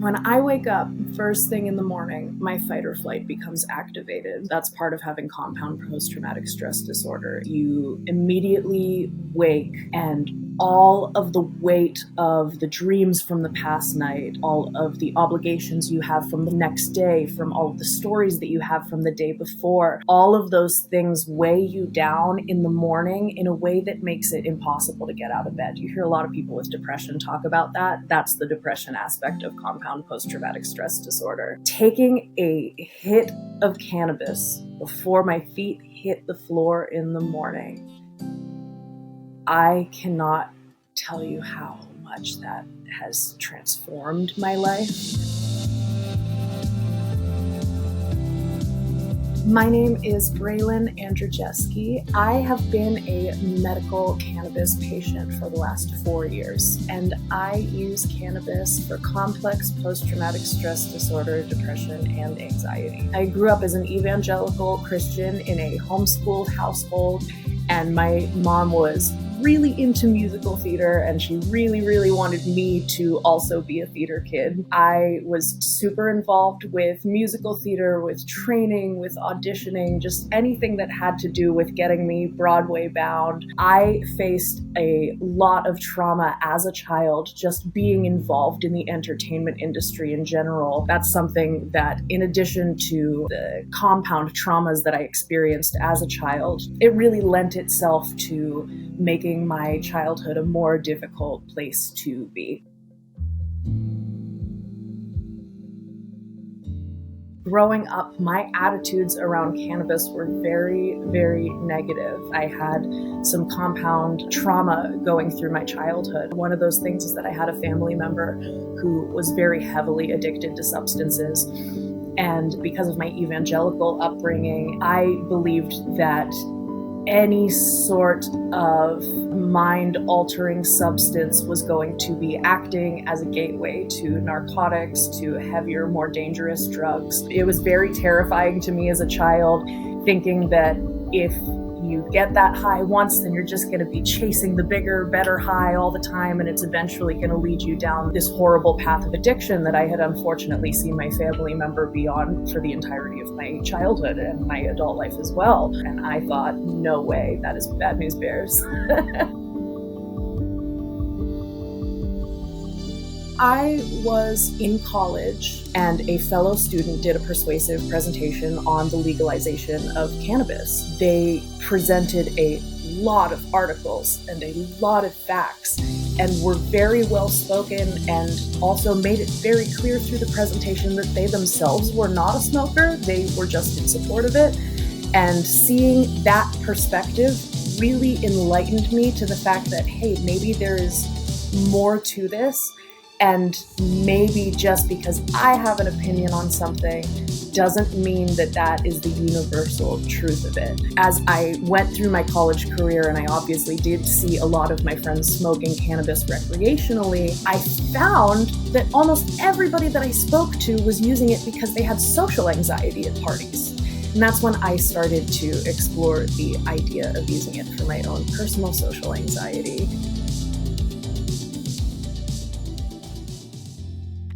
When I wake up first thing in the morning, my fight or flight becomes activated. That's part of having compound post-traumatic stress disorder. You immediately wake and all of the weight of the dreams from the past night, all of the obligations you have from the next day, from all of the stories that you have from the day before, all of those things weigh you down in the morning in a way that makes it impossible to get out of bed. You hear a lot of people with depression talk about that. That's the depression aspect of compound post-traumatic stress disorder. Taking a hit of cannabis before my feet hit the floor in the morning, I cannot tell you how much that has transformed my life. My name is Braelin Andrzejewski. I have been a medical cannabis patient for the last 4 years, and I use cannabis for complex post-traumatic stress disorder, depression, and anxiety. I grew up as an evangelical Christian in a homeschooled household, and my mom was really into musical theater, and she really wanted me to also be a theater kid. I was super involved with musical theater, with training, with auditioning, just anything that had to do with getting me Broadway bound. I faced a lot of trauma as a child, just being involved in the entertainment industry in general. That's something that, in addition to the compound traumas that I experienced as a child, it really lent itself to making my childhood a more difficult place to be. Growing up, my attitudes around cannabis were very negative. I had some compound trauma going through my childhood. One of those things is that I had a family member who was very heavily addicted to substances. And because of my evangelical upbringing, I believed that any sort of mind-altering substance was going to be acting as a gateway to narcotics, to heavier, more dangerous drugs. It was very terrifying to me as a child, thinking that if you get that high once, then you're just going to be chasing the bigger, better high all the time, and it's eventually going to lead you down this horrible path of addiction that I had unfortunately seen my family member be on for the entirety of my childhood and my adult life as well. And I thought, no way, that is bad news bears. I was in college, and a fellow student did a persuasive presentation on the legalization of cannabis. They presented a lot of articles and a lot of facts, and were very well spoken, and also made it very clear through the presentation that they themselves were not a smoker. They were just in support of it. And seeing that perspective really enlightened me to the fact that, hey, maybe there is more to this. And maybe just because I have an opinion on something doesn't mean that that is the universal truth of it. As I went through my college career, and I obviously did see a lot of my friends smoking cannabis recreationally, I found that almost everybody that I spoke to was using it because they had social anxiety at parties. And that's when I started to explore the idea of using it for my own personal social anxiety.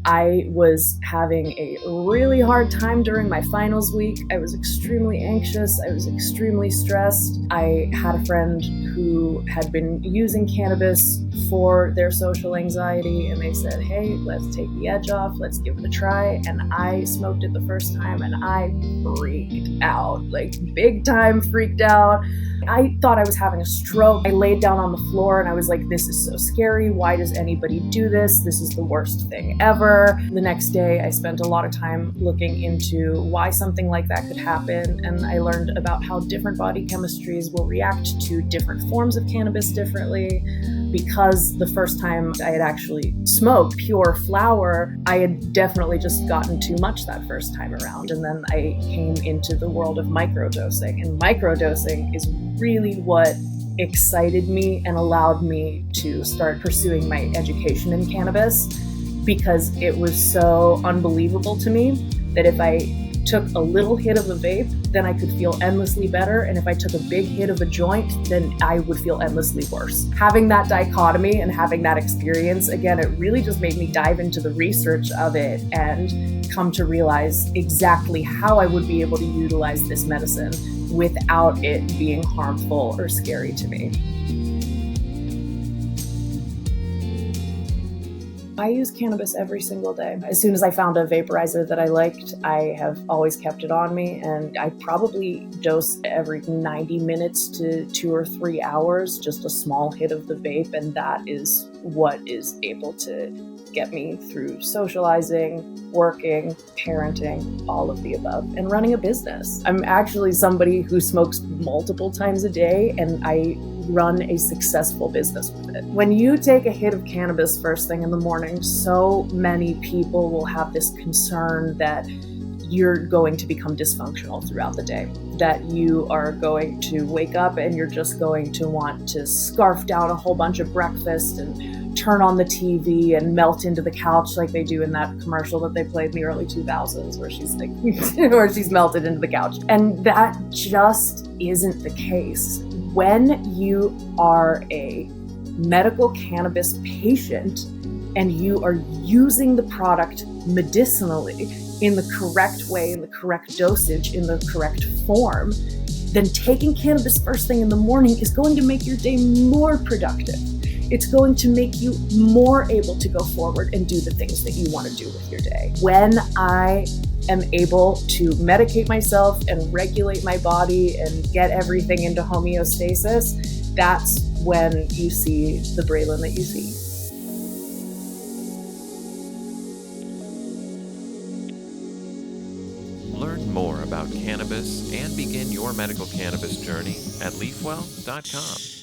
I was having a really hard time during my finals week. I was extremely anxious. I was extremely stressed. I had a friend who had been using cannabis for their social anxiety, and they said, hey, let's take the edge off. Let's give it a try. And I smoked it the first time, and I freaked out, like big time freaked out. I thought I was having a stroke. I laid down on the floor and I was like, this is so scary. Why does anybody do this? This is the worst thing ever. The next day, I spent a lot of time looking into why something like that could happen. And I learned about how different body chemistries will react to different forms of cannabis differently. Because the first time I had actually smoked pure flower, I had definitely just gotten too much that first time around. And then I came into the world of microdosing. And microdosing is really what excited me and allowed me to start pursuing my education in cannabis, because it was so unbelievable to me that if I took a little hit of a vape, then I could feel endlessly better. And if I took a big hit of a joint, then I would feel endlessly worse. Having that dichotomy and having that experience, again, it really just made me dive into the research of it and come to realize exactly how I would be able to utilize this medicine without it being harmful or scary to me. I use cannabis every single day. As soon as I found a vaporizer that I liked, I have always kept it on me, and I probably dose every 90 minutes to 2 or 3 hours, just a small hit of the vape, and that is what is able to get me through socializing, working, parenting, all of the above, and running a business. I'm actually somebody who smokes multiple times a day, and I run a successful business with it. When you take a hit of cannabis first thing in the morning, so many people will have this concern that you're going to become dysfunctional throughout the day, that you are going to wake up and you're just going to want to scarf down a whole bunch of breakfast and turn on the TV and melt into the couch like they do in that commercial that they played in the early 2000s where she's like, where she's melted into the couch. And that just isn't the case. When you are a medical cannabis patient and you are using the product medicinally in the correct way, in the correct dosage, in the correct form, then taking cannabis first thing in the morning is going to make your day more productive. It's going to make you more able to go forward and do the things that you want to do with your day. When I am able to medicate myself and regulate my body and get everything into homeostasis, that's when you see the Braelin that you see. Learn more about cannabis and begin your medical cannabis journey at leafwell.com.